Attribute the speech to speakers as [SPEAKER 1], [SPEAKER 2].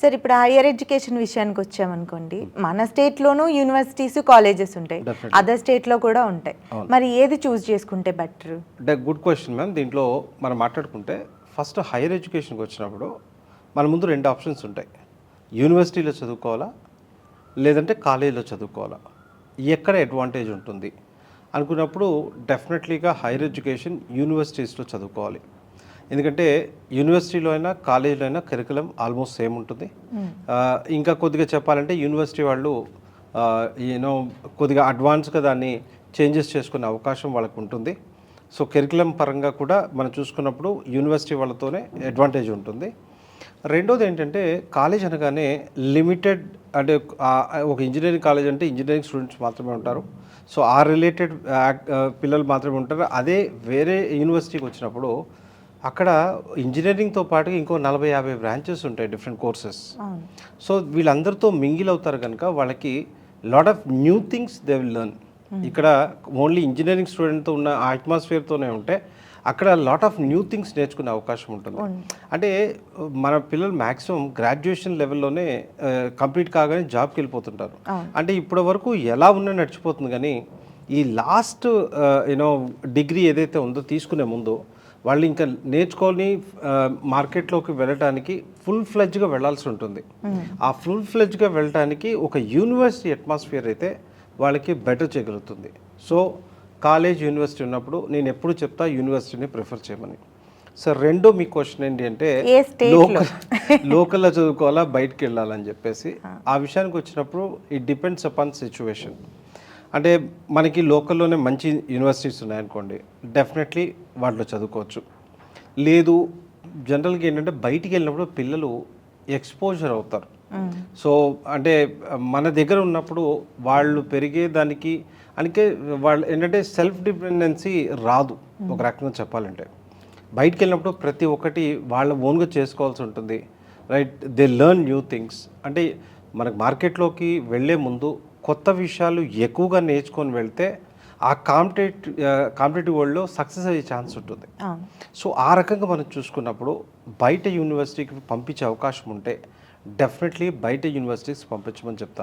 [SPEAKER 1] Sir ఇప్పుడు higher education విషయానికి వచ్చామనుకోండి, మన స్టేట్లోనూ యూనివర్సిటీస్ కాలేజెస్ ఉంటాయి, అదర్ స్టేట్లో కూడా ఉంటాయి. మరి ఏది చూస్ చేసుకుంటే బెటర్?
[SPEAKER 2] అంటే గుడ్ క్వశ్చన్ మ్యామ్. దీంట్లో మనం మాట్లాడుకుంటే ఫస్ట్ హైయర్ ఎడ్యుకేషన్కి వచ్చినప్పుడు మన ముందు 2 ఆప్షన్స్ ఉంటాయి. యూనివర్సిటీలో చదువుకోవాలా, లేదంటే కాలేజీలో చదువుకోవాలా, ఎక్కడ అడ్వాంటేజ్ ఉంటుంది అనుకున్నప్పుడు డెఫినెట్లీగా హైయర్ ఎడ్యుకేషన్ యూనివర్సిటీస్లో చదువుకోవాలి. ఎందుకంటే యూనివర్సిటీలో అయినా కాలేజీలో అయినా కరికులం ఆల్మోస్ట్ సేమ్ ఉంటుంది. ఇంకా కొద్దిగా చెప్పాలంటే యూనివర్సిటీ వాళ్ళు యూనో కొద్దిగా అడ్వాన్స్గా దాన్ని చేంజెస్ చేసుకునే అవకాశం వాళ్ళకు ఉంటుంది. సో కరికులం పరంగా కూడా మనం చూసుకున్నప్పుడు యూనివర్సిటీ వాళ్ళతోనే అడ్వాంటేజ్ ఉంటుంది. రెండోది ఏంటంటే కాలేజ్ అనగానే లిమిటెడ్, అంటే ఒక ఇంజనీరింగ్ కాలేజ్ అంటే ఇంజనీరింగ్ స్టూడెంట్స్ మాత్రమే ఉంటారు. సో ఆ రిలేటెడ్ పిల్లలు మాత్రమే ఉంటారు. అదే వేరే యూనివర్సిటీకి వచ్చినప్పుడు అక్కడ ఇంజనీరింగ్తో పాటు ఇంకో 40-50 బ్రాంచెస్ ఉంటాయి, డిఫరెంట్ కోర్సెస్. సో వీళ్ళందరితో మింగిల్ అవుతారు కనుక వాళ్ళకి lot of new things they will learn. ఇక్కడ ఓన్లీ ఇంజనీరింగ్ స్టూడెంట్తో ఉన్న ఆ అట్మాస్ఫియర్తోనే ఉంటే అక్కడ లాట్ ఆఫ్ న్యూ థింగ్స్ నేర్చుకునే అవకాశం ఉంటుంది. అంటే మన పిల్లలు మ్యాక్సిమం గ్రాడ్యుయేషన్ లెవెల్లోనే కంప్లీట్ కాగానే జాబ్కి వెళ్ళిపోతుంటారు. అంటే ఇప్పటి వరకు ఎలా ఉన్నా నడిచిపోతుంది, కానీ ఈ లాస్ట్ డిగ్రీ ఏదైతే ఉందో తీసుకునే ముందు వాళ్ళు ఇంకా నేర్చుకొని మార్కెట్లోకి వెళ్ళటానికి ఫుల్ ఫ్లెడ్జ్గా వెళ్ళాల్సి ఉంటుంది. ఆ ఫుల్ ఫ్లెడ్జ్గా వెళ్ళటానికి ఒక యూనివర్సిటీ అట్మాస్ఫియర్ అయితే వాళ్ళకి బెటర్ చేయగలుగుతుంది. సో కాలేజ్ యూనివర్సిటీ ఉన్నప్పుడు నేను ఎప్పుడు చెప్తా యూనివర్సిటీని ప్రిఫర్ చేయమని. సార్ రెండో మీ క్వశ్చన్ ఏంటి అంటే లోకల్లో చదువుకోవాలా బయటికి వెళ్ళాలని చెప్పేసి, ఆ విషయానికి వచ్చినప్పుడు ఇట్ డిపెండ్స్ అపాన్ సిచ్యువేషన్. అంటే మనకి లోకల్లోనే మంచి యూనివర్సిటీస్ ఉన్నాయనుకోండి, డెఫినెట్లీ వాటిలో చదువుకోవచ్చు. లేదు జనరల్గా ఏంటంటే బయటికి వెళ్ళినప్పుడు పిల్లలు ఎక్స్పోజర్ అవుతారు. సో అంటే మన దగ్గర ఉన్నప్పుడు వాళ్ళు పెరిగేదానికి అందుకే వాళ్ళు ఏంటంటే సెల్ఫ్ డిపెండెన్సీ రాదు. ఒక రకంగా చెప్పాలంటే బయటికి వెళ్ళినప్పుడు ప్రతి ఒక్కటి వాళ్ళ ఓన్గా చేసుకోవాల్సి ఉంటుంది, right? They learn new things. అంటే మనకు మార్కెట్లోకి వెళ్ళే ముందు కొత్త విషయాలు ఎక్కువగా నేర్చుకొని వెళ్తే ఆ కాంపిటేటివ్ వరల్డ్లో సక్సెస్ అయ్యే ఛాన్స్ ఉంటుంది. సో ఆ రకంగా మనం చూసుకున్నప్పుడు బయట యూనివర్సిటీకి పంపించే అవకాశం ఉంటే డెఫినెట్లీ బయట యూనివర్సిటీస్ పంపించమని చెప్తాను.